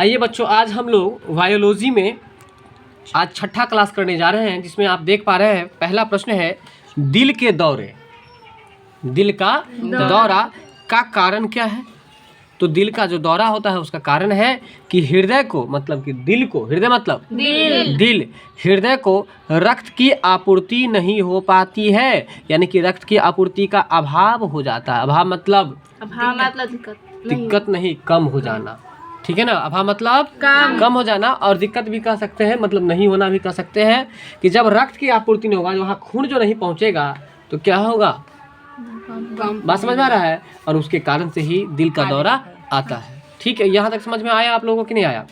आइए बच्चों, आज हम लोग बायोलॉजी में आज छठा क्लास करने जा रहे हैं, जिसमें आप देख पा रहे हैं पहला प्रश्न है दिल के दौरे। दिल का दौरा का कारण क्या है? तो दिल का जो दौरा होता है उसका कारण है कि हृदय को, मतलब कि दिल को, हृदय मतलब दिल, हृदय को रक्त की आपूर्ति नहीं हो पाती है, यानी कि रक्त की आपूर्ति का अभाव हो जाता है। अभाव मतलब दिक्कत नहीं, कम हो जाना, ठीक है ना। अभाव मतलब कम हो जाना, और दिक्कत भी कह सकते हैं, मतलब नहीं होना भी कह सकते हैं कि जब रक्त की आपूर्ति नहीं होगा, वहाँ खून जो नहीं पहुँचेगा तो क्या होगा, बात समझ में आ रहा है, और उसके कारण से ही दिल का दौरा आता है। ठीक है, यहाँ तक समझ में आया आप लोगों को कि नहीं आया?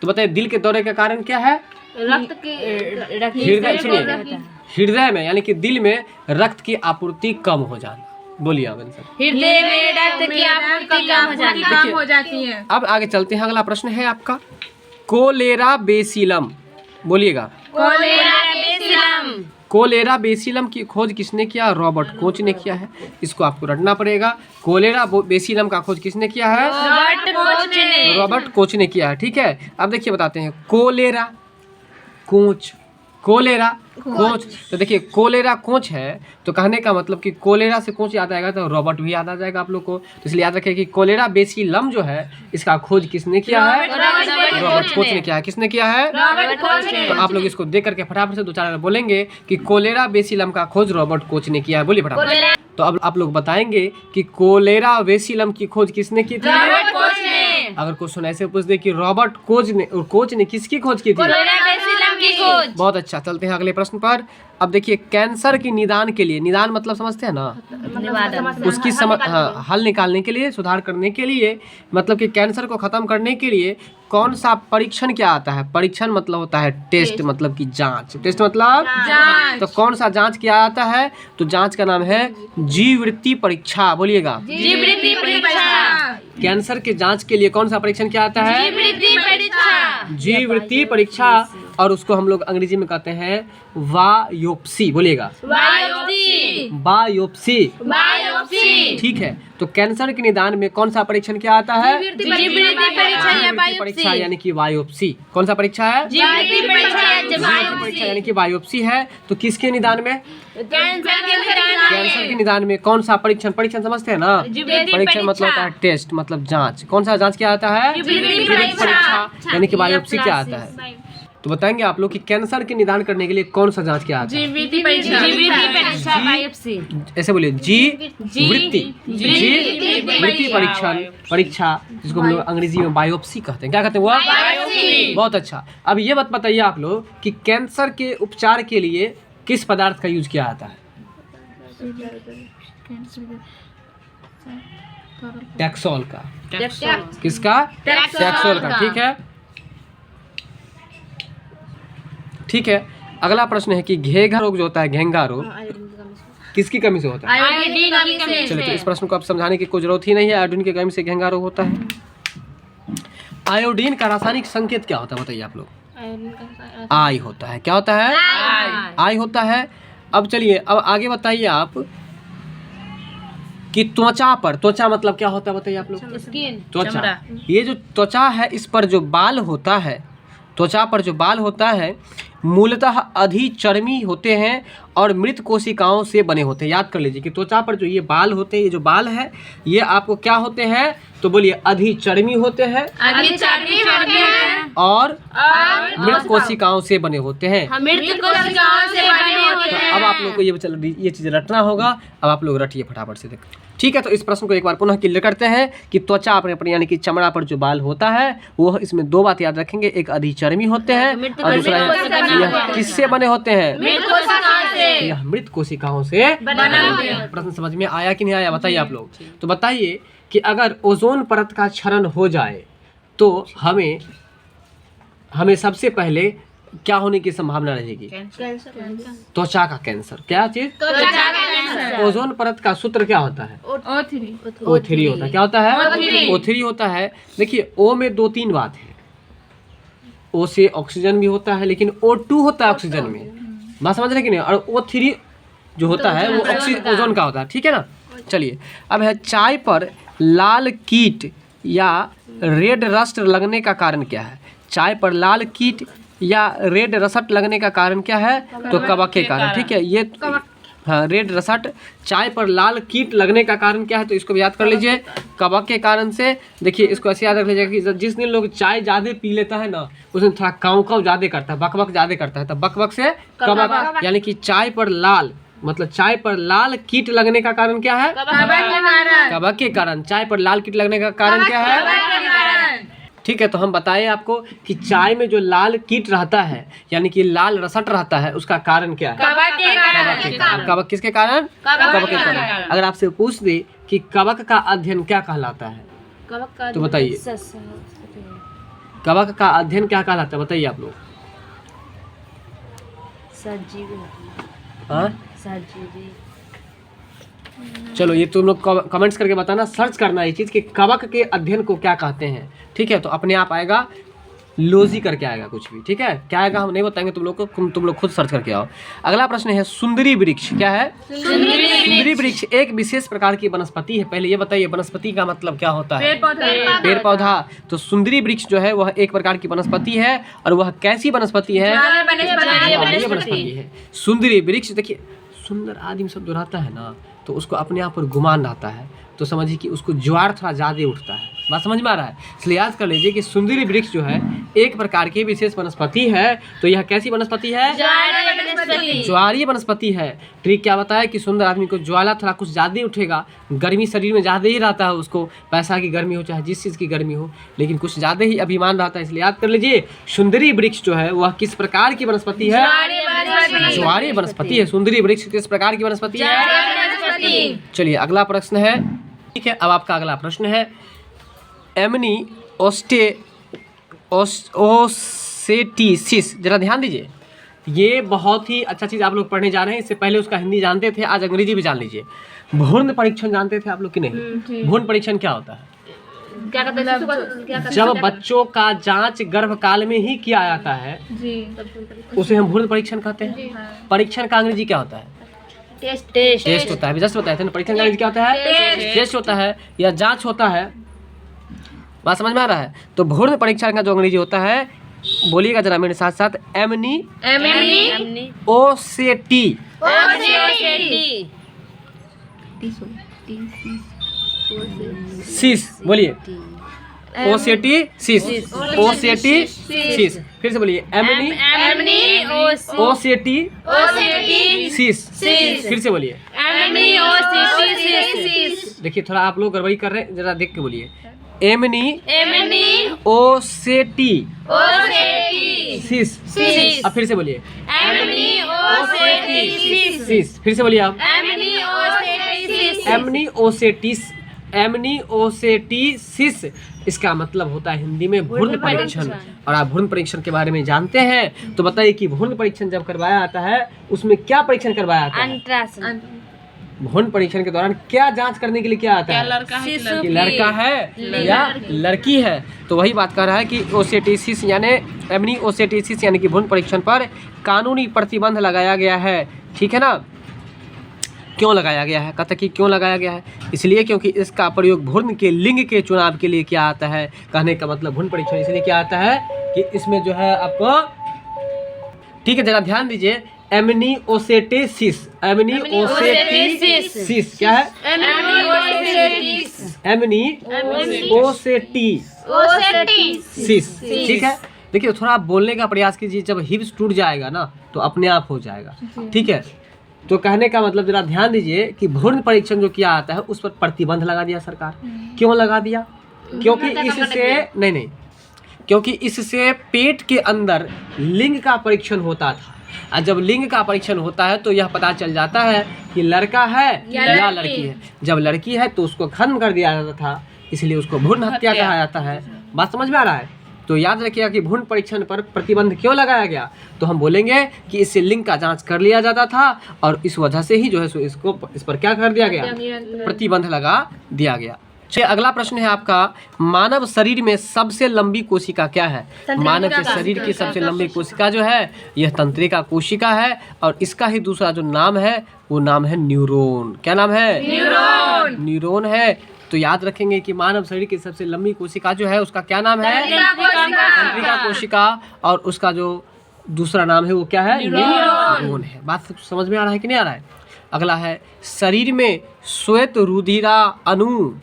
तो बताइए दिल के दौरे का कारण क्या है? रक्त के हृदय, सुनिए, हृदय में यानी कि दिल में रक्त की आपूर्ति कम हो जाना। बोलिए अवन सर। हृदय में रक्त की आपूर्ति कम हो जाती है। अब आगे चलते हैं, अगला प्रश्न है आपका कोलेरा बेसिलम। बोलिएगा कोलेरा बेसिलम की खोज किसने किया? रॉबर्ट कोच ने किया है। इसको आपको रटना पड़ेगा। कोलेरा बेसिलम का खोज किसने किया है? रॉबर्ट कोच ने किया है। ठीक है, अब देखिए बताते हैं कोलेरा कोच, कोलेरा कोच। तो देखिए कोलेरा कोच है, तो कहने का मतलब कि कोलेरा से कोच याद आएगा तो रॉबर्ट भी याद आ जाएगा आप लोग को। तो इसलिए याद रखिए कि कोलेरा बेसिलम जो है इसका खोज किसने किया है? रॉबर्ट कोच ने किया है। किसने किया है? तो आप लोग इसको देख करके फटाफट से दो चार बोलेंगे कि कोलेरा बेसिलम का खोज रॉबर्ट कोच ने किया है। बोलिए फटाफट। तो अब आप लोग बताएंगे कि कोलेरा बेसिलम की खोज किसने की थी? अगर क्वेश्चन ऐसे पूछ दे कि रॉबर्ट कोच ने किसकी खोज की थी? बहुत अच्छा, चलते हैं अगले प्रश्न पर। अब देखिए कैंसर की निदान के लिए, निदान मतलब समझते हैं ना, उसकी हल निकालने के लिए, सुधार करने के लिए, मतलब कि कैंसर को खत्म करने के लिए कौन सा परीक्षण क्या आता है? परीक्षण मतलब होता है टेस्ट, मतलब कि जांच। टेस्ट मतलब जांच। तो कौन सा जांच किया जाता है? तो जांच का नाम है जीववृत्ति परीक्षा। बोलिएगा जीववृत्ति परीक्षा। कैंसर के जांच के लिए कौन सा परीक्षण किया जाता है? जीववृत्ति परीक्षा, और उसको हम लोग अंग्रेजी में कहते हैं बायोप्सी। बोलिएगा बायोप्सी। ठीक है, तो कैंसर के निदान में कौन सा परीक्षण क्या आता है? जीववृत्ति परीक्षा यानी कि बायोप्सी। कौन सा परीक्षा है? जीववृत्ति परीक्षा यानी कि बायोप्सी है। तो किसके निदान में? कैंसर के निदान में कौन सा परीक्षण? परीक्षण समझते हैं ना, परीक्षण मतलब होता है टेस्ट, मतलब जांच। कौन सा जांच क्या आता है? जीववृत्ति परीक्षा यानी कि बायोप्सी क्या आता है? तो बताएंगे आप लोग कि कैंसर के निदान करने के लिए कौन सा जांच क्या आता है? जीववृत्ति परीक्षा। ऐसे बोलिए जीववृत्ति परीक्षा, जिसको हम लोग अंग्रेजी में बायोप्सी कहते हैं। क्या कहते हैं वो? बायोप्सी। बहुत अच्छा। अब ये बात बताइए आप लोग कि कैंसर के उपचार के लिए किस पदार्थ का यूज किया जाता है? टैक्सोल का। किसका? टैक्सोल का। ठीक है, ठीक है। अगला प्रश्न है कि घेंघा रोग जो होता है, घेंघा रोग किसकी कमी से होता है? चलिए, तो इस प्रश्न को आप समझाने की कोई जरूरत ही नहीं है। आयोडीन की कमी से घेंघा रोग होता है। आयोडीन का रासायनिक संकेत क्या होता है बताइए आप लोग? आई होता है। क्या होता है? आई होता है। अब चलिए, अब आगे बताइए आप कि त्वचा पर, त्वचा मतलब क्या होता है बताइए आप लोग? त्वचा, ये जो त्वचा है इस पर जो बाल होता है, त्वचा पर जो बाल होता है मूलतः अधिचर्मी होते हैं और मृत कोशिकाओं से बने होते हैं। याद कर लीजिए कि त्वचा पर जो ये बाल होते हैं, ये जो बाल है ये आपको क्या होते हैं? तो बोलिए अधिचर्मी होते हैं और मृत कोशिकाओं से बने होते हैं। तो अब आप लोग को ये चीज़ रटना होगा। अब आप लोग रटिए फटाफट से। देख, ठीक है, तो इस प्रश्न को एक बार पुनः क्लियर करते हैं कि त्वचा अपने यानी कि चमड़ा पर जो बाल होता है वो, इसमें दो बात याद रखेंगे, एक अधिचर्मी होते हैं और दूसरा यह किससे बने होते हैं? यह मृत कोशिकाओं से बने होते हैं। प्रश्न समझ में आया कि नहीं आया बताइए आप लोग? तो बताइए कि अगर ओजोन परत का क्षरण हो जाए तो हमें सबसे पहले क्या होने की संभावना रहेगी? त्वचा का कैंसर। क्या चीज? ओजोन परत का सूत्र क्या होता है? O3 होता है। क्या होता है? O3 होता है। देखिए O में दो तीन बात है, O से ऑक्सीजन भी होता है, लेकिन O2 होता है ऑक्सीजन में। बात समझ रहे कि नहीं? और O3 जो होता है वो ओजोन का होता है। ठीक है ना। चलिए, अब है चाय पर लाल कीट या रेड रस्ट लगने का कारण क्या है? चाय पर लाल कीट या रेड रसट लगने का कारण क्या है? तो कवक के कारण। ठीक है, ये हाँ, रेड रसट चाय पर लाल कीट लगने का कारण क्या है? तो इसको भी याद कर लीजिए, कवक के कारण से। देखिए इसको ऐसे याद रख लीजिएगा कि जिस दिन लोग चाय ज़्यादा पी लेता है ना, उस दिन थोड़ा काव काव ज़्यादा करता है, बकबक ज़्यादा करता है, तो बकबक से कवक, यानी कि चाय पर लाल, मतलब चाय पर लाल कीट लगने का कारण क्या है? कवक के कारण। चाय पर लाल कीट लगने का कारण क्या है? ठीक है, तो हम बताएं आपको कि चाय में जो लाल कीट रहता है, यानी कि लाल रसट रहता है, उसका कारण क्या है? कवक के कारण। कवक किसके कारण? कवक के कारण। अगर आपसे पूछ दे कि कवक का अध्ययन क्या कहलाता है, तो बताइए कवक का अध्ययन क्या कहलाता है? बताइए आप लोग। हाँ, चलो ये तुम लोग कमेंट्स करके बताना, सर्च करना ये चीज़ कि कवक के अध्ययन को क्या कहते हैं। ठीक है, तो अपने आप आएगा, लोजी करके आएगा कुछ भी। ठीक है, क्या आएगा हम नहीं बताएंगे तुम लोग को, तुम लोग खुद सर्च करके आओ। अगला प्रश्न है सुंदरी वृक्ष क्या है? सुंदरी वृक्ष एक विशेष प्रकार की वनस्पति है। पहले ये बताइए वनस्पति का मतलब क्या होता है? पेड़ पौधा। तो सुंदरी वृक्ष जो है वह एक प्रकार की वनस्पति है, और वह कैसी वनस्पति है? वनस्पति है सुंदरी वृक्ष। देखिए सुंदर आदमी सब जो रहता है ना, तो उसको अपने आप पर गुमान रहता है, तो समझिए कि उसको ज्वार थोड़ा ज़्यादा उठता है। बात समझ में आ रहा है? इसलिए याद कर लीजिए कि सुंदरी वृक्ष जो है एक प्रकार की विशेष वनस्पति है। तो यह कैसी वनस्पति है? ज्वारीय वनस्पति है। ट्रिक क्या बताया कि सुंदर आदमी को ज्वाला थोड़ा कुछ ज़्यादा उठेगा, गर्मी शरीर में ज़्यादा ही रहता है, उसको पैसा की गर्मी हो चाहे जिस चीज़ की गर्मी हो, लेकिन कुछ ज़्यादा ही अभिमान रहता है। इसलिए याद कर लीजिए सुंदरी वृक्ष जो है वह किस प्रकार की वनस्पति है? ज्वारीय वनस्पति है। सुंदरी वृक्ष किस प्रकार की वनस्पति है? चलिए अगला प्रश्न है। ठीक है, अब आपका अगला प्रश्न है एमनी ओसेटिसिस। जरा ध्यान दीजिए, ये बहुत ही अच्छा चीज़ आप लोग पढ़ने जा रहे हैं। इससे पहले उसका हिंदी जानते थे, आज अंग्रेजी भी जान लीजिए। भ्रूण परीक्षण जानते थे आप लोग कि नहीं? भ्रूण परीक्षण क्या होता है? जब बच्चों का जांच गर्भकाल में ही किया जाता है उसे हम भ्रूण परीक्षण कहते हैं। परीक्षण का अंग्रेजी क्या होता है? टेस्ट होता है। जस्ट बताया था ना, परीक्षण का अंग्रेजी क्या होता है? टेस्ट होता है या जांच होता है। बात समझ में आ रहा है? तो भ्रूण परीक्षण का जो अंग्रेजी होता है, बोलिएगा जरा मेरे साथ साथ, एमनी ओसेटी सिस। बोलिए ओसेटिसिस। ओसेटिसिस। फिर से बोलिए एमनी ओसेटिसिस। फिर से बोलिए। देखिए थोड़ा आप लोग गड़बड़ी कर रहे हैं, जरा देख के बोलिए। एमनी ओसेटिसिस। अब फिर से बोलिए सिस। फिर से बोलिए आप एमनी ओसेटिसिस। इसका मतलब होता है हिंदी में भ्रूण परीक्षण। और आप भ्रूण परीक्षण के बारे में जानते हैं, तो बताइए कि भ्रूण परीक्षण जब करवाया जाता है उसमें क्या परीक्षण करवाया जाता है? अल्ट्रासाउंड। भ्रूण परीक्षण के दौरान क्या जांच करने के लिए क्या आता है? कि लड़का है या लड़की है। तो वही बात कर रहा है कि ओसेटिसिस यानी एमनी ओसेटिसिस यानी कि भ्रूण परीक्षण पर कानूनी प्रतिबंध लगाया गया है। ठीक है ना? क्यों लगाया गया है? कहता कि क्यों लगाया गया है? इसलिए क्योंकि इसका प्रयोग भ्रूण के लिंग के चुनाव के लिए किया आता है। कहने का मतलब भ्रूण परीक्षण इसलिए किया आता है कि इसमें जो है आपको, ठीक है जरा ध्यान दीजिए, एमनी ओसेटिसिस। एमनी ओसेटिसिस क्या है? एमनी ओसेटिसिस। ठीक है, देखिए थोड़ा आप बोलने का प्रयास कीजिए, जब हिप्स टूट जाएगा ना तो अपने आप हो जाएगा। ठीक है, तो कहने का मतलब जरा ध्यान दीजिए कि भ्रूण परीक्षण जो किया जाता है उस पर प्रतिबंध लगा दिया सरकार। क्यों लगा दिया? क्योंकि इससे क्योंकि इससे पेट के अंदर लिंग का परीक्षण होता था, और जब लिंग का परीक्षण होता है तो यह पता चल जाता है कि लड़का है या लड़की है। जब लड़की है तो उसको खत्म कर दिया जाता था, इसलिए उसको भ्रूण हत्या कहा जाता है। बात समझ में आ रहा है? तो याद रखिएगा कि भ्रूण परीक्षण पर प्रतिबंध क्यों लगाया गया, तो हम बोलेंगे कि इससे लिंग का जांच कर लिया जाता था, और इस वजह से ही जो है सो इस पर क्या कर दिया गया? प्रतिबंध लगा दिया गया। चलिए अगला प्रश्न है आपका, मानव शरीर में सबसे लंबी कोशिका क्या है? मानव के शरीर की सबसे लंबी कोशिका जो है यह तंत्रिका कोशिका है, और इसका ही दूसरा जो नाम है वो नाम है न्यूरॉन। क्या नाम है? न्यूरॉन है। तो याद रखेंगे कि मानव शरीर की सबसे लंबी कोशिका जो है उसका क्या नाम है? तंत्रिका कोशिका। और उसका जो दूसरा नाम है वो क्या है? न्यूरॉन है। बात समझ में आ रहा है कि नहीं आ रहा है? अगला है शरीर में श्वेत रुधिरा अणु।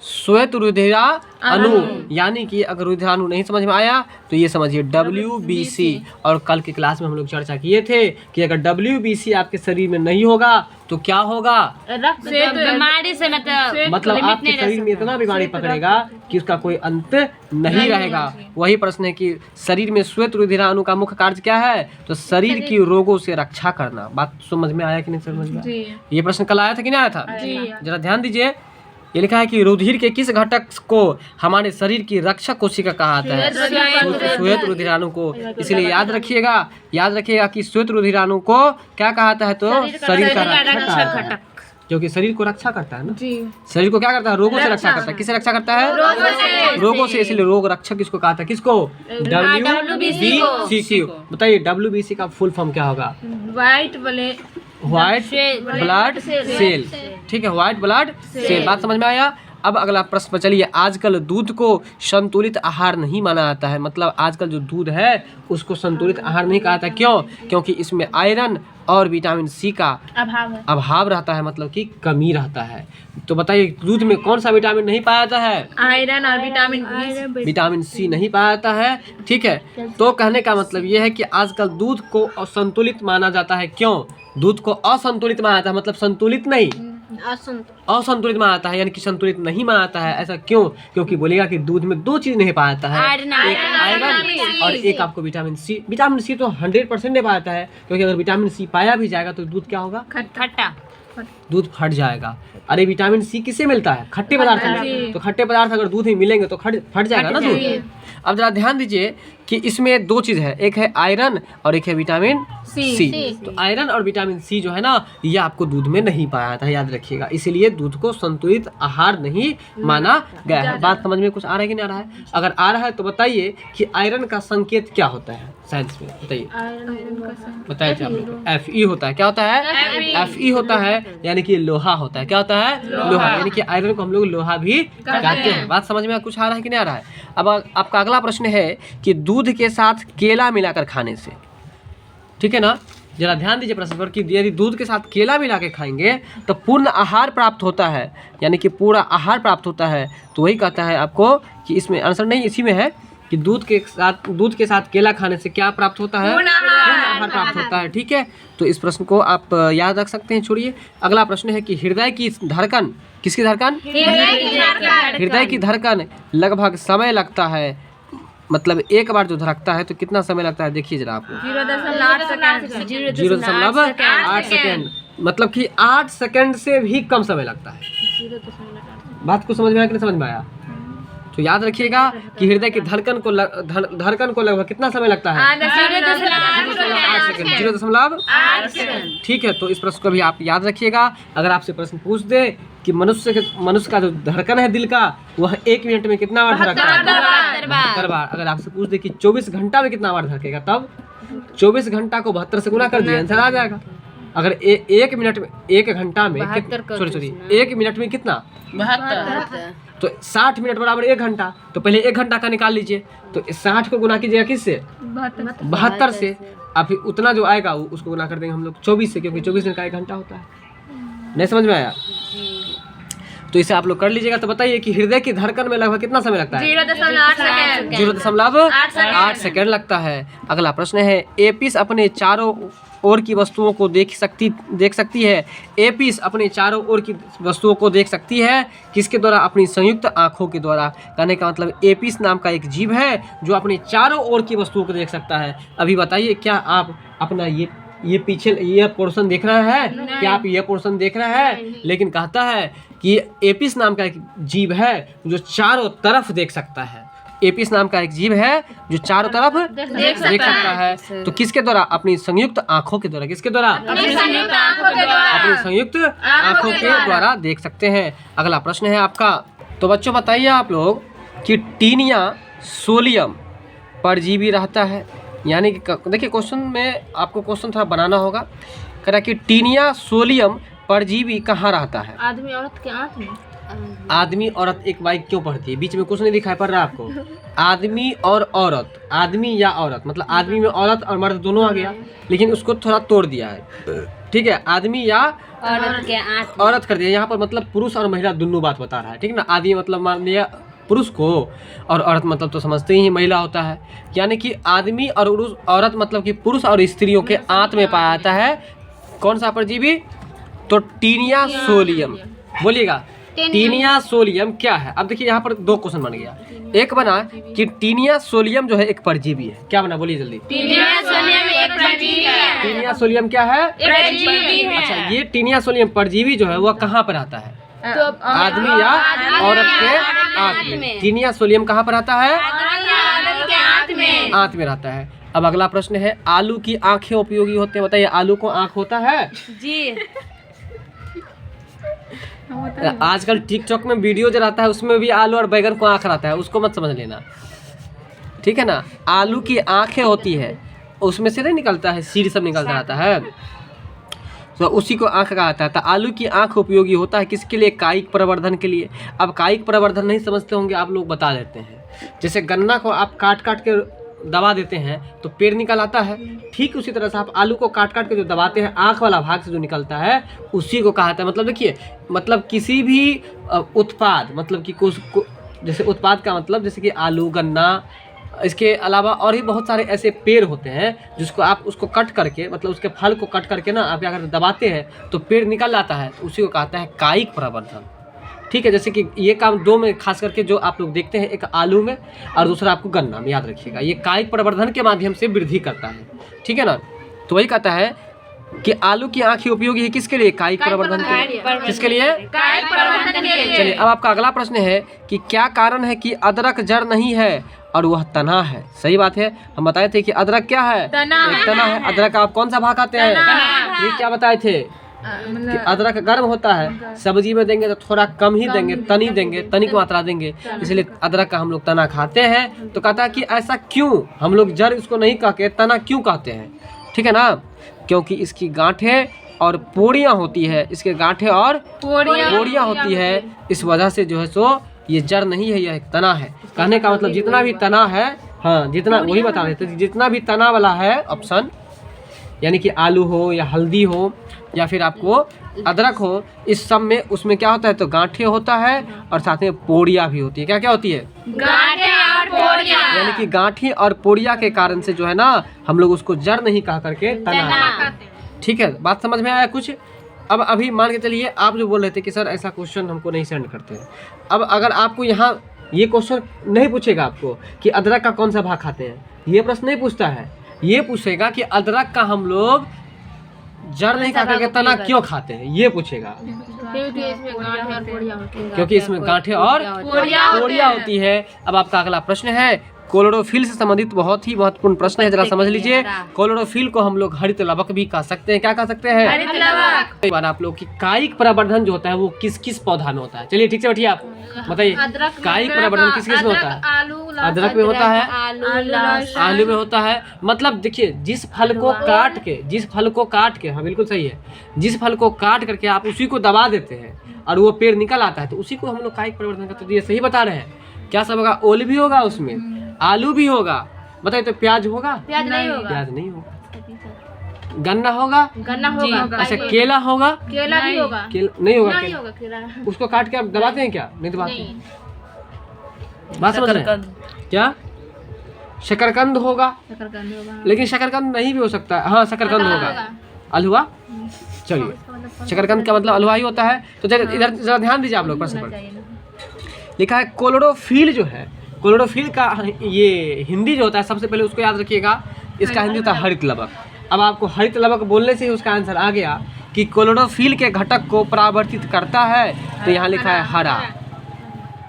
श्वेत रुधिरा अणु यानी कि अगर रुधिराणु नहीं समझ में आया तो ये समझिए WBC। और कल की क्लास में हम लोग चर्चा किए थे कि अगर WBC आपके शरीर में नहीं होगा तो क्या होगा? बीमारी से मतलब आपके शरीर में इतना बीमारी पकड़ेगा कि उसका कोई अंत नहीं रहेगा। वही प्रश्न है कि शरीर में श्वेत रुधिरा अणु का मुख्य कार्य क्या है? तो शरीर की रोगों से रक्षा करना। बात समझ में आया कि नहीं समझ में आया? ये प्रश्न कल आया था कि नहीं आया था? जरा ध्यान दीजिए। ये लिखा है कि रुधिर के किस घटक को हमारे शरीर की रक्षक कोशिका कहा जाता है? श्वेत रुधिराणु को। इसलिए याद रखिएगा कि श्वेत रुधिराणु को क्या कहा जाता है? तो शरीर का रक्षक घटक, जो कि शरीर को रक्षा करता है ना। शरीर को क्या करता है? रोगों से रक्षा करता है। किससे रक्षा करता है? रोगों से। इसलिए रोग रक्षक किसको कहा था? किसको? WBC। बताइए WBC का फुल फॉर्म क्या होगा? White blood cell. ठीक है, व्हाइट ब्लड सेल। बात समझ में आया? अब अगला प्रश्न पर चलिए। आजकल दूध को संतुलित आहार नहीं माना जाता है। मतलब आजकल जो दूध है उसको संतुलित आहार नहीं कहा जाता। क्यों? क्योंकि इसमें आयरन और विटामिन सी का अभाव रहता है, मतलब कि कमी रहता है। तो बताइए दूध में कौन सा विटामिन नहीं पाया जाता है? आयरन और विटामिन सी नहीं पाया जाता है। ठीक है, तो कहने का मतलब ये है कि आजकल दूध को असंतुलित माना जाता है। क्यों? दूध को असंतुलित माना जाता है, मतलब संतुलित नहीं, असंतुलित माना जाता है, यानी कि संतुलित नहीं माना जाता है। ऐसा क्यों? क्योंकि बोलेगा कि दूध में दो चीज नहीं पाया जाता है, एक आयरन और एक आपको विटामिन सी। विटामिन सी तो 100% नहीं पाया जाता है, क्योंकि अगर विटामिन सी पाया भी जाएगा तो दूध क्या होगा? खट्टा, दूध फट जाएगा। अरे विटामिन सी किससे मिलता है? खट्टे पदार्थ से। तो खट्टे पदार्थ अगर दूध में मिलेंगे तो फट जाएगा ना दूध। अब जरा ध्यान दीजिए कि इसमें दो चीज है, एक है आयरन और एक है विटामिन सी। तो आयरन और विटामिन सी जो है ना, ये आपको दूध में नहीं पाया जाता है, याद रखिएगा। इसीलिए दूध को संतुलित आहार नहीं माना गया है। बात समझ में कुछ आ रहा है कि नहीं आ रहा है? अगर आ रहा है तो बताइए कि आयरन का संकेत क्या होता है साइंस में? बताइए आप लोग। Fe होता है। क्या होता है? Fe होता है, यानी कि लोहा होता है। क्या होता है? लोहा। यानी कि आयरन को हम लोग लोहा भी कहते हैं। बात समझ में कुछ आ रहा है कि नहीं आ रहा है? अब आपका अगला प्रश्न है कि दूध के साथ केला मिलाकर खाने से, ठीक है ना, जरा ध्यान दीजिए प्रश्न पर कि यदि दूध के साथ केला मिला के खाएंगे तो पूर्ण आहार प्राप्त होता है, यानी कि पूरा आहार प्राप्त होता है। तो वही कहता है आपको कि इसमें आंसर नहीं, इसी में है कि दूध के साथ केला खाने से क्या प्राप्त होता है? पूर्ण आहार प्राप्त होता है। ठीक है, तो इस प्रश्न को आप याद रख सकते हैं। छोड़िए, अगला प्रश्न है कि हृदय की धड़कन, किसकी धड़कन? हृदय की धड़कन लगभग समय लगता है, मतलब एक बार जो धड़कता है तो कितना समय लगता है? देखिए जरा आप 0.8 सेकेंड, मतलब कि 8 सेकेंड से भी कम समय लगता है। बात को समझ में आया कि नहीं समझ में आया? तो याद रखिएगा कि हृदय की धड़कन को लगभग कितना समय लगता है? 0.8 सेकेंड। ठीक है, तो इस प्रश्न को भी आप याद रखिएगा। अगर आपसे प्रश्न पूछ दे कि मनुष्य का जो धड़कन है दिल का, वह 1 मिनट में कितना बार धड़कता है? 72 बार। अगर आपसे पूछ दे कि 24 घंटा में कितना बार धड़केगा, तब 24 घंटा को 72 से गुना कर दिया, आंसर आ जाएगा। अगर 1 मिनट में, 1 घंटा में, 1 मिनट में कितना? 72। तो 60 मिनट बराबर 1 घंटा। तो पहले 1 घंटा का निकाल लीजिए, तो 60 को गुना कीजिएगा किससे? 72 से। अब फिर उतना जो आएगा उसको गुना कर देंगे हम लोग 24 से, क्योंकि 24 दिन का 1 घंटा होता है। नहीं समझ में आया? तो इसे आप लोग कर लीजिएगा। तो बताइए कि हृदय की धड़कन में लगभग कितना समय लगता है? 0.8 सेकेंड लगता है। अगला प्रश्न है, एपिस अपने चारों ओर की वस्तुओं को देख सकती है। एपिस अपने चारों ओर की वस्तुओं को देख सकती है किसके द्वारा? अपनी संयुक्त आंखों के द्वारा। कहने का मतलब एपिस नाम का एक जीव है जो अपने चारों ओर की वस्तुओं को देख सकता है। अभी बताइए क्या आप अपना ये पीछे ये पोर्शन देख रहा है? क्या आप ये पोर्शन देख रहा है? लेकिन कहता है कि एपिस नाम का एक जीव है जो चारों तरफ देख सकता है। एपिस नाम का एक जीव है जो चारों तरफ देख सकता है। तो किसके द्वारा? अपनी संयुक्त आंखों के द्वारा। किसके द्वारा? अपनी संयुक्त आंखों के द्वारा देख सकते हैं। अगला प्रश्न है आपका। तो बच्चों बताइए आप लोग कि टीनिया सोलियम परजीवी रहता है, यानी कि देखिए क्वेश्चन में आपको क्वेश्चन थोड़ा बनाना होगा। कह रहा कि टीनिया सोलियम परजीवी कहाँ रहता है? आदमी औरत के आंत में। आदमी औरत एक बाइक क्यों पढ़ती है? बीच में कुछ नहीं दिखाई पड़ रहा है आपको? आदमी और औरत, आदमी या औरत, मतलब आदमी में औरत और मर्द दोनों आ गया, लेकिन उसको थोड़ा तोड़ दिया है, ठीक है? आदमी या औरत कर दिया, यहाँ पर मतलब पुरुष और महिला दोनों बात बता रहा है, ठीक है ना? आदमी मतलब मान लिया पुरुष को, और औरत मतलब तो समझते ही महिला होता है, यानी कि आदमी और औरत मतलब कि पुरुष और स्त्रियों के आंत में पाया जाता है कौन सा परजीवी? तो टीनिया सोलियम। बोलिएगा, टीनिया सोलियम क्या है? अब देखिए यहाँ पर दो क्वेश्चन बन गया। एक बना कि टीनिया सोलियम जो है एक परजीवी है। क्या बना, बोलिए जल्दी। टीनिया सोलियम एक परजीवी है। टीनिया सोलियम क्या है? परजीवी है। अच्छा, ये टीनिया सोलियम परजीवी जो है वह कहाँ पर आता है? तो आदमी या औरत के आंत में। टीनिया सोलियम कहाँ पर आता है? आंत में रहता है। अब अगला प्रश्न है, आलू की आंखें उपयोगी होते हैं, बताइए आलू को आंख होता है? जी। आजकल टिकटॉक में वीडियो जो रहता है उसमें भी आलू और बैगन को आंख रहता है, उसको मत समझ लेना, ठीक है ना? आलू की आंखें होती है, उसमें से नहीं निकलता है, सीड सब निकलता रहता है, तो उसी को आंख कहा जाता है। तो आलू की आंख उपयोगी होता है किसके लिए? कायिक प्रवर्धन के लिए। अब कायिक प्रवर्धन नहीं समझते होंगे आप लोग, बता देते हैं। जैसे गन्ना को आप काट काट के दबा देते हैं तो पेड़ निकल आता है, ठीक उसी तरह से आप आलू को काट काट के जो दबाते हैं, आँख वाला भाग से जो निकलता है उसी को कहा जाता है। मतलब देखिए, मतलब किसी भी उत्पाद, मतलब कि कुछ जैसे उत्पाद का मतलब जैसे कि आलू, गन्ना, इसके अलावा और भी बहुत सारे ऐसे पेड़ होते हैं जिसको आप उसको कट करके, मतलब उसके फल को कट करके ना आप अगर दबाते हैं तो पेड़ निकल आता है, तो उसी को कहता है कायिक प्रवर्धन, ठीक है? जैसे कि ये काम दो में खास करके जो आप लोग देखते हैं, एक आलू में और दूसरा आपको गन्ना में, याद रखिएगा। ये कायिक प्रवर्धन के माध्यम से वृद्धि करता है, ठीक है ना? तो वही कहता है कि आलू की आंखें उपयोगी है किसके लिए? कायिक प्रवर्धन के लिए। किसके लिए? कायिक प्रवर्धन के लिए। चलिए, अब आपका अगला प्रश्न है कि क्या कारण है कि अदरक जड़ नहीं है और वह तना है? सही बात है, हम बताए थे कि अदरक क्या है? तना एक तना है। अदरक आप कौन सा भाग खाते हैं? ये क्या बताए थे कि अदरक गर्म होता है, सब्जी में देंगे तो थोड़ा कम ही देंगे, तनी देंगे, तनी की मात्रा देंगे, इसलिए अदरक का हम लोग तना खाते हैं। तो कहता है कि ऐसा क्यों, हम लोग जड़ इसको नहीं कह के तना क्यों कहते हैं, ठीक है ना? क्योंकि इसकी गांठें और पोड़ियाँ होती है, इसके गांठें और पोड़ियाँ होती है, इस वजह से जो है सो ये जड़ नहीं है, यह एक तना है। कहने का मतलब जितना भी तना है, हाँ जितना, वही बता रहे थे, जितना भी तना वाला है ऑप्शन, यानी कि आलू हो या हल्दी हो या फिर आपको अदरक हो, इस सब में उसमें क्या होता है? तो गांठें होता है और साथ में पोड़ियाँ भी होती है। क्या क्या होती है? गांठें और पोड़ियाँ। यानी कि गांठें और पोड़ियाँ के कारण से जो है ना, हम लोग उसको जड़ नहीं कह करके तना कहते हैं, ठीक है? बात समझ में आया कुछ? अब अभी मान के चलिए, आप जो बोल रहे थे कि सर ऐसा क्वेश्चन हमको नहीं सेंड करते हैं, अब अगर आपको यहाँ ये क्वेश्चन नहीं पूछेगा आपको कि अदरक का कौन सा भाग खाते हैं, ये प्रश्न नहीं पूछता है, ये पूछेगा कि अदरक का हम लोग जड़ नहीं खा करके तना क्यों खाते हैं, ये पूछेगा, क्योंकि इसमें गांठें और पोड़ियाँ होती है। अब आपका अगला प्रश्न है, क्लोरोफिल से संबंधित बहुत ही महत्वपूर्ण प्रश्न है, जरा समझ लीजिए। क्लोरोफिल को हम लोग हरित लवक भी कह सकते हैं। क्या कह सकते हैं? हरित लवक। कई बार आप लोग की कायिक प्रवर्धन जो होता है वो किस किस पौधा में होता है? चलिए ठीक से बैठिए, आप बताइए कायिक प्रवर्धन किस किस में होता है? अदरक में होता है, आलू में होता है। मतलब देखिए, जिस फल को काट के, हाँ बिल्कुल सही है, जिस फल को काट करके आप उसी को दबा देते हैं और वो पेड़ निकल आता है, तो उसी को हम लोग कायिक प्रवर्धन करते हैं। ये सही बता रहे हैं। क्या सब होगा? ओल भी होगा उसमें, आलू भी होगा, बताइए तो प्याज होगा? प्याज नहीं होगा। प्याज नहीं होगा। गन्ना होगा? गन्ना होगा। अच्छा, केला होगा? केला भी होगा। नहीं होगा। नहीं होगा केला। उसको काट के आप दबाते हैं क्या? नहीं दबाते हैं। बात समझ रहे हैं? क्या शकरकंद होगा? लेकिन शकरकंद नहीं भी हो सकता है। हाँ, शकरकंद होगा। अलहुआ? चलिए, शकरकंद का मतलब अलहुआ ही होता है। तो इधर जरा ध्यान दीजिए आप लोग प्रश्न पर। लिखा है क्लोरोफिल जो है, क्लोरोफिल का ये हिंदी जो होता है, सबसे पहले उसको याद रखिएगा, इसका हिंदी होता है हरित लवक। अब आपको हरित लवक बोलने से ही उसका आंसर आ गया कि क्लोरोफिल के घटक को परावर्तित करता है, तो यहाँ लिखा है हरा,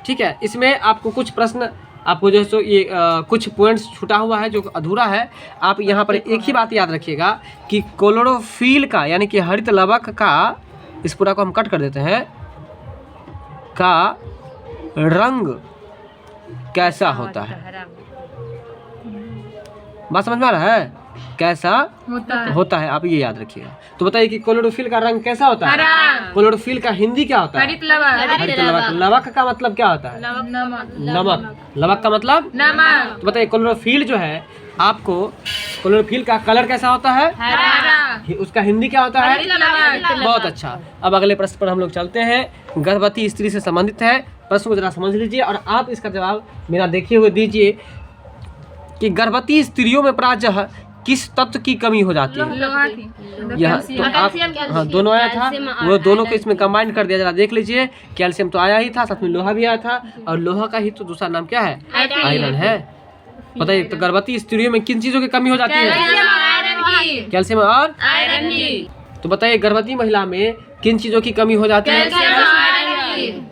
ठीक है? इसमें आपको कुछ प्रश्न, आपको जो है सो ये कुछ पॉइंट्स छूटा हुआ है जो अधूरा है। आप यहाँ पर एक ही बात याद रखिएगा कि क्लोरोफिल का यानी कि हरित लवक का, इस पूरा को हम कट कर देते हैं, का रंग कैसा होता है? बात समझ में आ रहा है? कैसा होता है, आप ये याद रखिएगा। तो बताइए कि क्लोरोफिल का रंग कैसा होता है? क्लोरोफिल का हिंदी क्या होता है? हरित लवक। लवक का मतलब क्या होता है? नमक। लवक का मतलब नमक। तो बताइए क्लोरोफिल जो है, आपको क्लोरोफिल का कलर कैसा होता है? हरा। उसका हिंदी क्या होता है? बहुत अच्छा। अब अगले प्रश्न पर हम लोग चलते हैं। गर्भवती स्त्री से संबंधित है, प्रश्न को जरा समझ लीजिए और आप इसका जवाब मेरा देखे हुए दीजिए कि गर्भवती स्त्रियों में प्रायः किस तत्व की कमी हो जाती है? यह तो आप, हाँ दोनों आया था, वो दोनों को इसमें कंबाइन कर दिया। जरा देख लीजिए, कैल्शियम तो आया ही था, साथ में लोहा भी आया था, और लोहा का ही तो दूसरा नाम क्या है? आयरन है। बताइए तो गर्भवती स्त्रियों में किन चीजों की कमी हो जाती है? कैल्शियम और आयरन की। तो बताइए गर्भवती महिला में किन चीजों की कमी हो जाती है?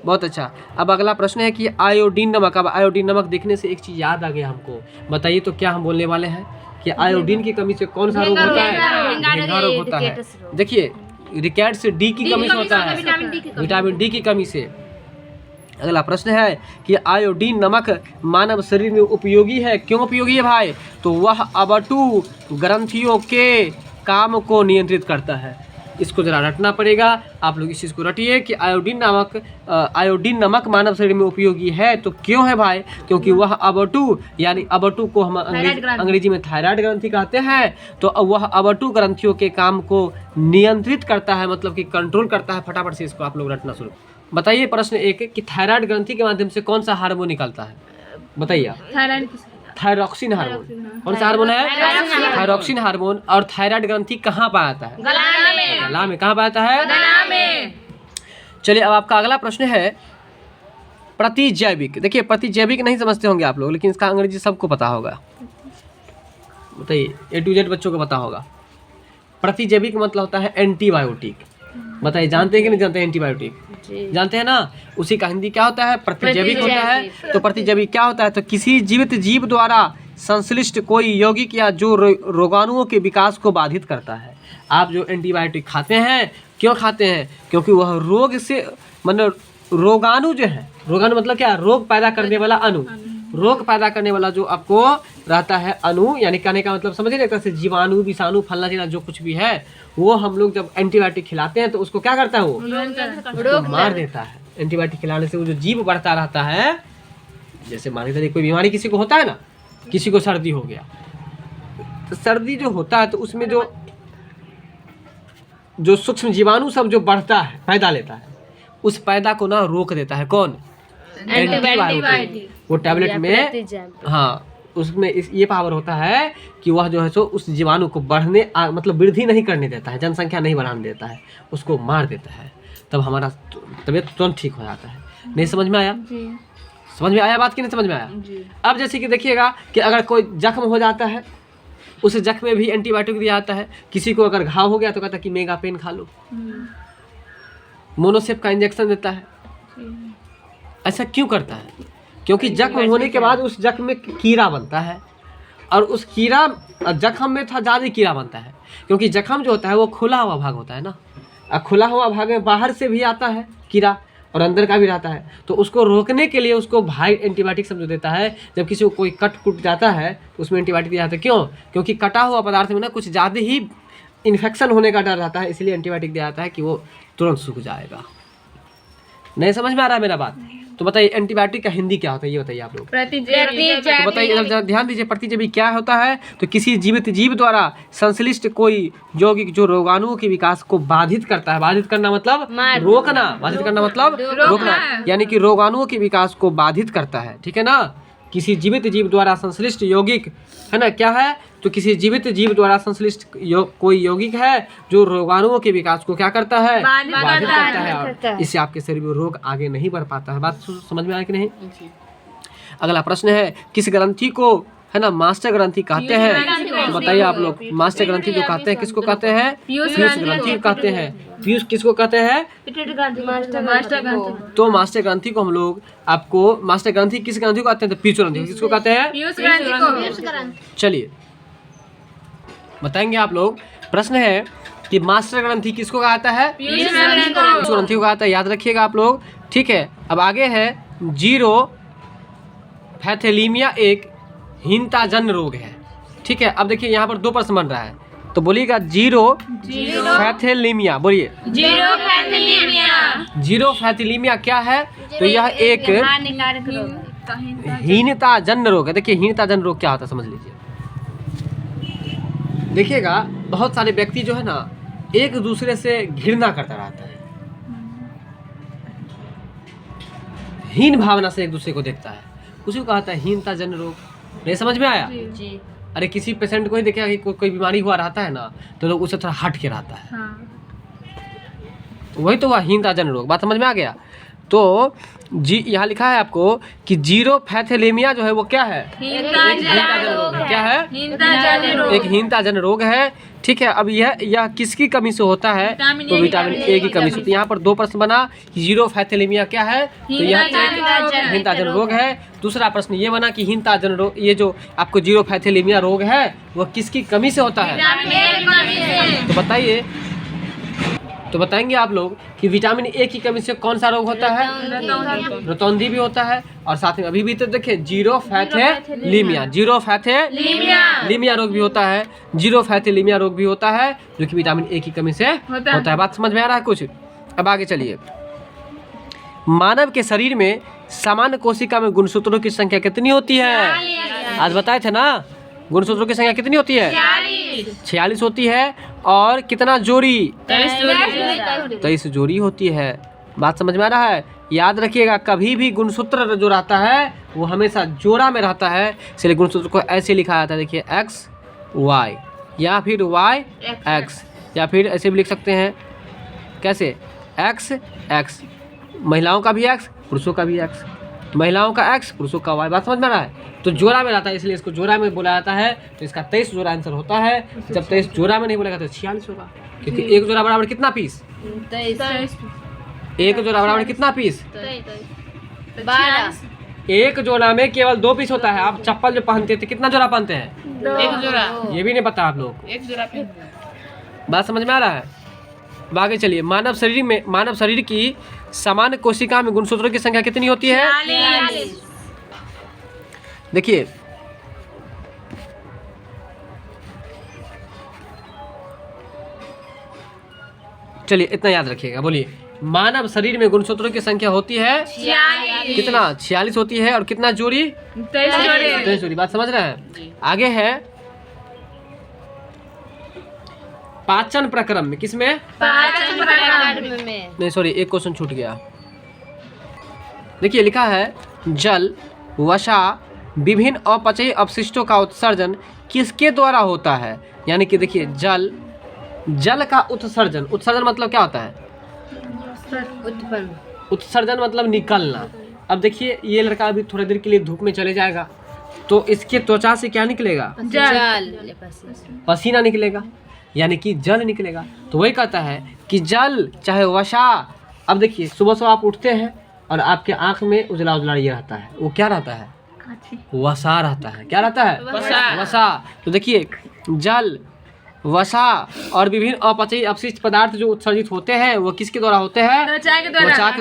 बहुत अच्छा। अब अगला प्रश्न है कि आयोडीन नमक। अब आयोडीन नमक देखने से एक चीज याद आ गया हमको, बताइए तो क्या हम बोलने वाले हैं कि आयोडीन की कमी से कौन सा रोग होता है? ढींगा रोग होता है। देखिए रिकेट्स डी की कमी से होता है, विटामिन डी की कमी से। अगला प्रश्न है कि आयोडीन नमक मानव शरीर में उपयोगी है, क्यों उपयोगी है भाई? तो वह अबटू ग्रंथियों के काम को नियंत्रित करता है। इसको जरा रटना पड़ेगा, आप लोग इस चीज़ को रटिए कि आयोडीन नमक मानव शरीर में उपयोगी है। तो क्यों है भाई? क्योंकि वह अबटू, यानी अबटू को हम अंग्रेजी में थायराइड ग्रंथि कहते हैं, तो वह अबटू ग्रंथियों के काम को नियंत्रित करता है, मतलब कि कंट्रोल करता है। फटाफट से इसको आप लोग रटना शुरू। बताइए प्रश्न एक कि थायराइड ग्रंथि के माध्यम से कौन सा हार्मोन निकलता है? बताइए। Thyroxine hormone. कौन सा हार्मोन है? Thyroxine hormone. और थायराइड ग्रंथि कहाँ पाया जाता है? गला में। कहाँ पाया जाता है? गला में। चलिए अब आपका अगला प्रश्न है प्रतिजैविक। देखिए प्रतिजैविक नहीं समझते होंगे आप लोग, लेकिन इसका अंग्रेजी सबको पता होगा। बताइए A to Z बच्चों को पता होगा। प्रतिजैविक मतलब होता है एंटीबायोटिक। बताइए जानते हैं कि नहीं जानते हैं? एंटीबायोटिक जानते हैं ना? उसी का हिंदी क्या होता है? प्रतिजैविक होता है। तो प्रतिजैविक क्या होता है? तो किसी जीवित जीव द्वारा संश्लिष्ट कोई यौगिक या जो रोगाणुओं के विकास को बाधित करता है। आप जो एंटीबायोटिक खाते हैं, क्यों खाते हैं? क्योंकि वह रोग से, मतलब रोगाणु जो है, रोगाणु मतलब क्या? रोग पैदा करने वाला अणु। रोग पैदा करने वाला जो आपको रहता है अणु, यानी कहने का मतलब समझिए एक तरह से जीवाणु, विषाणु, फलना चिना जो कुछ भी है, वो हम लोग जब एंटीबायोटिक खिलाते हैं तो उसको क्या करता है? वो उसको मार देता है। एंटीबायोटिक खिलाने से वो जो जीव बढ़ता रहता है, जैसे मान लीजिए कोई बीमारी किसी को होता है ना, किसी को सर्दी हो गया, तो सर्दी जो होता है तो उसमें जो सूक्ष्म जीवाणु सब जो बढ़ता है, पैदा लेता है, उस पैदा को ना रोक देता है। कौन? एंटीबायोटिक। वो टैबलेट में, हाँ उसमें ये पावर होता है कि वह जो है सो उस जीवाणु को बढ़ने मतलब वृद्धि नहीं करने देता है, जनसंख्या नहीं बढ़ाने देता है, उसको मार देता है। तब हमारा तबीयत तुरंत ठीक हो जाता है। नहीं समझ में आया? समझ में आया बात कि नहीं समझ में आया? अब जैसे कि देखिएगा कि अगर कोई जख्म हो जाता है, उस जख्म में भी एंटीबायोटिक दिया जाता है। किसी को अगर घाव हो गया तो कहता है कि मेगा पेन खा लो, मोनोसेप का इंजेक्शन देता है। ऐसा क्यों करता है? क्योंकि जख्म होने के बाद उस जख्म में कीड़ा बनता है, और उस कीड़ा जख्म में था ज़्यादा कीड़ा बनता है, क्योंकि जख्म जो होता है वो खुला हुआ भाग होता है ना, और खुला हुआ भाग में बाहर से भी आता है कीड़ा और अंदर का भी रहता है। तो उसको रोकने के लिए उसको भाई एंटीबायोटिक समझ देता है। जब किसी को कोई कट कुट जाता है तो उसमें एंटीबायोटिक दिया जाता है। क्यों? क्योंकि कटा हुआ पदार्थ में ना कुछ ज़्यादा ही इन्फेक्शन होने का डर रहता है, इसलिए एंटीबायोटिक दिया जाता है कि वो तुरंत सूख जाएगा। नहीं समझ में आ रहा है मेरा बात? तो बताइए एंटीबायोटिक का हिंदी क्या होता है, ये बताइए आप लोग। तो बताइए ध्यान दीजिए, प्रतिजैविक क्या होता है? तो किसी जीवित जीव द्वारा संश्लिष्ट कोई यौगिक जो रोगाणुओं के विकास को बाधित करता है। बाधित करना मतलब रोकना, बाधित करना मतलब रोकना, यानी कि रोगाणुओं के विकास को बाधित करता है। ठीक है ना? किसी जीवित जीव द्वारा संश्लिष्ट यौगिक है ना, क्या है? तो किसी जीवित जीव द्वारा संश्लिष्ट कोई यौगिक है जो रोगाणुओं के विकास को क्या करता है? बाधित करता है, और इससे आपके शरीर में रोग आगे नहीं बढ़ पाता है। बात समझ में आया कि नहीं? अगला प्रश्न है किस ग्रंथि को है ना मास्टर ग्रंथि कहते हैं? तो बताइए आप लोग, मास्टर ग्रंथि जो कहते हैं किसको कहते हैं? पीयूष ग्रंथि कहते हैं। पीयूष किसको कहते हैं? तो मास्टर ग्रंथि को हम लोग आपको, मास्टर ग्रंथि किस ग्रंथि को कहते हैं? तो पीयूष ग्रंथि। किसको कहते हैं? चलिए बताएंगे आप लोग। प्रश्न है कि मास्टर ग्रंथि किसको कहता है? पीयूष ग्रंथि को कहता है, याद रखिएगा आप लोग। ठीक है, अब आगे है जीरो पैथेलीमिया एक हीनताजन्य रोग है। ठीक है। अब देखिए यहाँ पर 2 प्रश्न बन रहा है, तो बोलिएगा जीरो फैथेलीमिया, बोलिए जीरो फैथेलीमिया क्या है? तो यह एक हानिकारक रोग हीनता जन्य रोग है। देखिए हीनता जन्य रोग क्या होता है समझ लीजिए। देखिएगा बहुत सारे व्यक्ति जो है ना एक दूसरे से घृणा करता रहता है, हीन भावना से एक दूसरे को देखता है, उसी को कहता है हीनता जन्य रोग। नहीं समझ में आया? जी। अरे किसी पेशेंट को ही देखिए कि कोई बीमारी हुआ रहता है ना तो लोग उससे थोड़ा हट के रहता है, वही तो हुआ हीनता जन्य रोग। बात समझ में आ गया? तो जी यहाँ लिखा है आपको कि जीरो फैथेलेमिया जो है वो क्या है? हीनता जन्य रोग है। क्या है? एक हीनता जन्य रोग है। ठीक है। अब यह किसकी कमी से होता है? तो विटामिन ए की कमी से। तो यहाँ पर 2 प्रश्न बना कि जीरो फैथेलेमिया क्या है? तो यह एक हीनता जन्य रोग है। दूसरा प्रश्न ये बना कि हीनता जन्य रोग, ये जो आपको जीरो फैथेलेमिया रोग है वह किसकी कमी से होता है? तो बताइए, तो बताएंगे आप लोग कि विटामिन ए की कमी से कौन सा रोग होता है? रतौंधी भी होता है, और साथ में अभी भी तो देखिए जीरो फैथेलीमिया लीमिया रोग भी होता है, जीरो फैथेलीमिया रोग भी होता है जो कि विटामिन ए की कमी से होता है। बात समझ में आ रहा है कुछ? अब आगे चलिए। मानव के शरीर में सामान्य कोशिका में गुणसूत्रों की संख्या कितनी होती है? आज बताए थे ना, गुणसूत्रों की संख्या कितनी होती है? 46 होती है। और कितना जोड़ी? 23 जोड़ी होती है। बात समझ में आ रहा है? याद रखिएगा कभी भी गुणसूत्र जो रहता है वो हमेशा जोड़ा में रहता है, इसलिए गुणसूत्र को ऐसे लिखा जाता है। देखिए एक्स वाई, या फिर वाई एक्स, या फिर ऐसे भी लिख सकते हैं। कैसे? एक्स एक्स, महिलाओं का भी एक्स, पुरुषों का भी एक्स, महिलाओं का एक्स, पुरुषों का वाई। बात समझ में आ रहा है? तो जोड़ा में रहता है, इसलिए इसको जोड़ा में बोला जाता है। तो इसका 23 जोड़ा आंसर होता है। जब 23 जोड़ा में नहीं बोलेगा तो 46 होगा, क्योंकि एक जोड़ा बराबर कितना पीस? 23 एक जोड़ा बराबर कितना पीस? 12 एक जोड़ा में केवल 2 पीस होता है। आप चप्पल जो पहनते थे कितना जोड़ा पहनते हैं? 1 जोड़ा। ये भी नहीं पता आप लोग को? 1 जोड़ा। बात समझ में आ रहा है? अब आगे चलिए। मानव शरीर की सामान्य कोशिका में गुणसूत्रों की संख्या कितनी होती है? 46। देखिए चलिए इतना याद रखिएगा। बोलिए मानव शरीर में गुणसूत्रों की संख्या होती है 46। कितना? 46 होती है। और कितना जोड़ी? 23 जोड़ी। बात समझ रहे हैं? आगे है पाचन प्रक्रम में, किसमें? पाचन प्रक्रम में। नहीं सॉरी, एक क्वेश्चन छूट गया। देखिए लिखा है जल, वसा, विभिन्न अपचयी अपशिष्टों का उत्सर्जन किसके द्वारा होता है? यानी कि देखिए जल का उत्सर्जन, उत्सर्जन मतलब क्या होता है? उत्सर्जन मतलब निकलना। अब देखिए ये लड़का अभी थोड़ी देर के लिए धूप में चले जाएगा तो इसके त्वचा से क्या निकलेगा? जल, पसीना निकलेगा, यानी कि जल निकलेगा। तो वही कहता है कि जल चाहे वसा। अब देखिए सुबह सुबह आप उठते हैं और आपके आंख में उजला उजला ये रहता है, वो क्या रहता है? वसा रहता है। क्या रहता है? वसा। तो देखिए जल, वसा और विभिन्न अपचयी अपशिष्ट पदार्थ जो उत्सर्जित होते हैं वो किसके द्वारा होते हैं? त्वचा के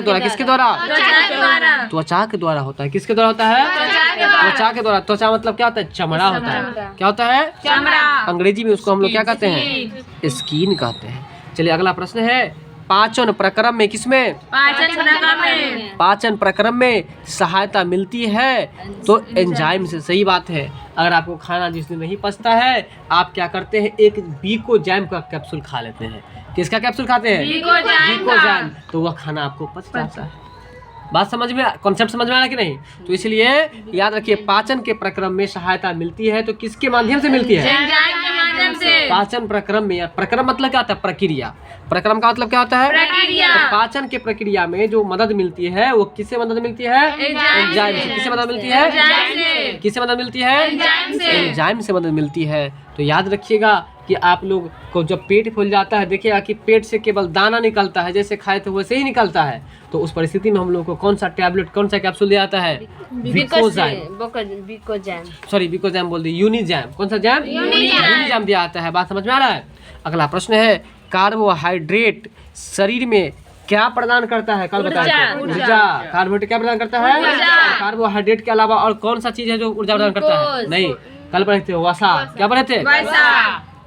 द्वारा। किसके द्वारा? त्वचा के द्वारा होता है। किसके द्वारा होता है? त्वचा के द्वारा। त्वचा मतलब क्या होता है? चमड़ा होता है। क्या होता है? चमड़ा। अंग्रेजी में उसको हम लोग क्या कहते हैं? स्किन कहते हैं। चलिए अगला प्रश्न है पाचन प्रक्रम में, किसमें? पाचन प्रक्रम में सहायता मिलती है तो एंजाइम से। सही बात है। अगर आपको खाना जिस दिन नहीं पचता है आप क्या करते हैं? एक बीकोजैम का कैप्सूल खा लेते हैं। किसका कैप्सूल खाते हैं? बीकोजैम। तो वह खाना आपको पच जाता है। बात समझ में, कॉन्सेप्ट समझ में आ रहा कि नहीं? तो इसलिए याद रखिए पाचन के प्रक्रम में सहायता मिलती है तो किसके माध्यम से मिलती है? पाचन प्रक्रम में। या प्रक्रम मतलब क्या होता है? प्रक्रिया। प्रक्रम का मतलब क्या होता है? तो पाचन के प्रक्रिया में जो मदद मिलती है वो किससे मदद मिलती है? एंजाइम से। किससे मदद मिलती है? किससे मदद मिलती है? एंजाइम से मदद मिलती है। तो याद रखिएगा कि आप लोग को जब पेट फूल जाता है देखिएगा कि पेट से केवल दाना निकलता है, जैसे खाए थे वैसे ही निकलता है। तो उस परिस्थिति में हम लोग को कौन सा टैबलेट, कौन सा कैप्सूल दिया जाता है? बीकोजैम बोल दी, यूनिजैम। कौन सा जैम? यूनिजैम दिया जाता है। बात समझ में आ रहा है? अगला प्रश्न है कार्बोहाइड्रेट शरीर में क्या प्रदान करता है? कल बताया ऊर्जा। कार्बोहाइड्रेट क्या प्रदान करता है? कार्बोहाइड्रेट के अलावा और कौन सा चीज है जो ऊर्जा प्रदान करता है? नहीं, कल पढ़े थे वसा, क्या पढ़े थे?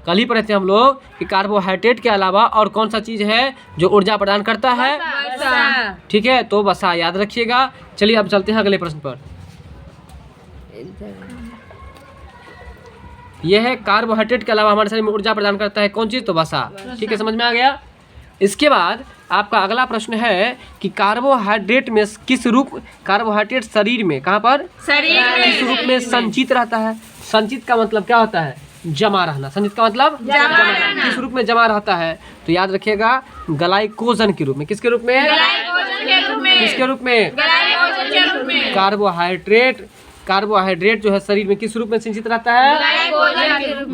कल ही पढ़े थे हम लोग कि कार्बोहाइड्रेट के अलावा और कौन सा चीज है जो ऊर्जा प्रदान करता है? ठीक है, तो वसा याद रखिएगा। चलिए अब चलते हैं अगले प्रश्न पर। यह है कार्बोहाइड्रेट के अलावा हमारे शरीर में ऊर्जा प्रदान करता है कौन चीज? तो वसा। ठीक है, समझ में आ गया। इसके बाद आपका अगला प्रश्न है कि कार्बोहाइड्रेट में किस रूप, कार्बोहाइड्रेट शरीर में कहाँ पर? शरीर किस रूप में संचित रहता है? संचित का मतलब क्या होता है? जमा रहना। संचित का मतलब जमा रहना। किस रूप में जमा रहता है? तो याद रखिएगा ग्लाइकोजन के रूप में। किसके रूप में? किसके रूप में? कार्बोहाइड्रेट, कार्बोहाइड्रेट जो है शरीर में किस रूप में संचित रहता है?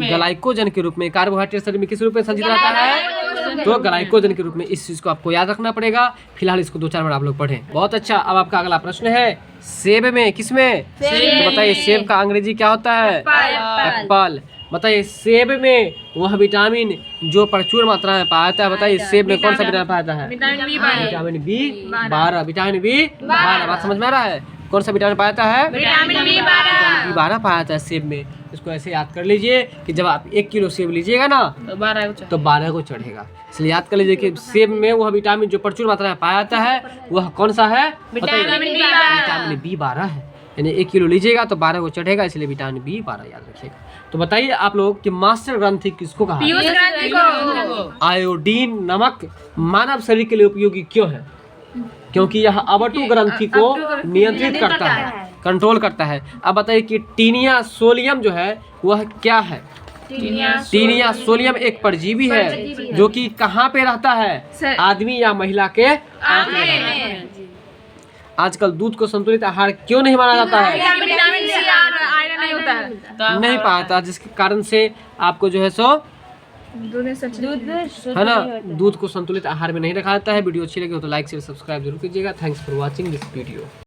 ग्लाइकोजन के रूप में। कार्बोहाइड्रेट शरीर में किस रूप में संचित रहता है? तो ग्लाइकोजन के रूप में। इस चीज को आपको याद रखना पड़ेगा। फिलहाल इसको 2-4 बार आप लोग पढ़ें। बहुत अच्छा। अब आपका अगला प्रश्न है सेब में, किसमें? तो बताइए सेब का अंग्रेजी क्या होता है? एप्पल। बताइए सेब में वह विटामिन जो प्रचुर मात्रा में पाया जाता है, बताइए सेब में कौन सा विटामिन पाया जाता है? Vitamin B12। विटामिन B12 बात समझ में आ रहा है? कौन सा विटामिन पाया जाता है? विटामिन विटामिन B12 पाया जाता है सेब में। इसको ऐसे याद कर लीजिए कि जब आप 1 किलो सेब लीजिएगा ना तो 12 को चढ़ेगा। इसलिए याद कर लीजिए कि सेब में वह विटामिन जो प्रचुर मात्रा में पाया जाता है वह कौन सा है? विटामिन B12 है। यानी 1 किलो लीजिएगा तो 12 को चढ़ेगा, इसलिए विटामिन B12 याद रखिएगा। तो बताइए आप लोग कि मास्टर ग्रंथि किसको कहा? आयोडीन नमक मानव शरीर के लिए उपयोगी क्यों है? क्योंकि यह अवटु ग्रंथि को नियंत्रित करता है, कंट्रोल करता है। अब बताइए कि टीनिया सोलियम जो है वह क्या है? टीनिया सोलियम एक परजीवी है जो कि कहाँ पे रहता है? आदमी या महिला के आंत में रहता है। आजकल दूध को संतुलित आहार क्यों नहीं माना जाता है? नहीं पाता, जिसके कारण से आपको जो है सो है ना, दूध को संतुलित आहार में नहीं रखा जाता है। वीडियो अच्छी लगी हो तो लाइक शेयर सब्सक्राइब जरूर कीजिएगा। Thanks for watching this video.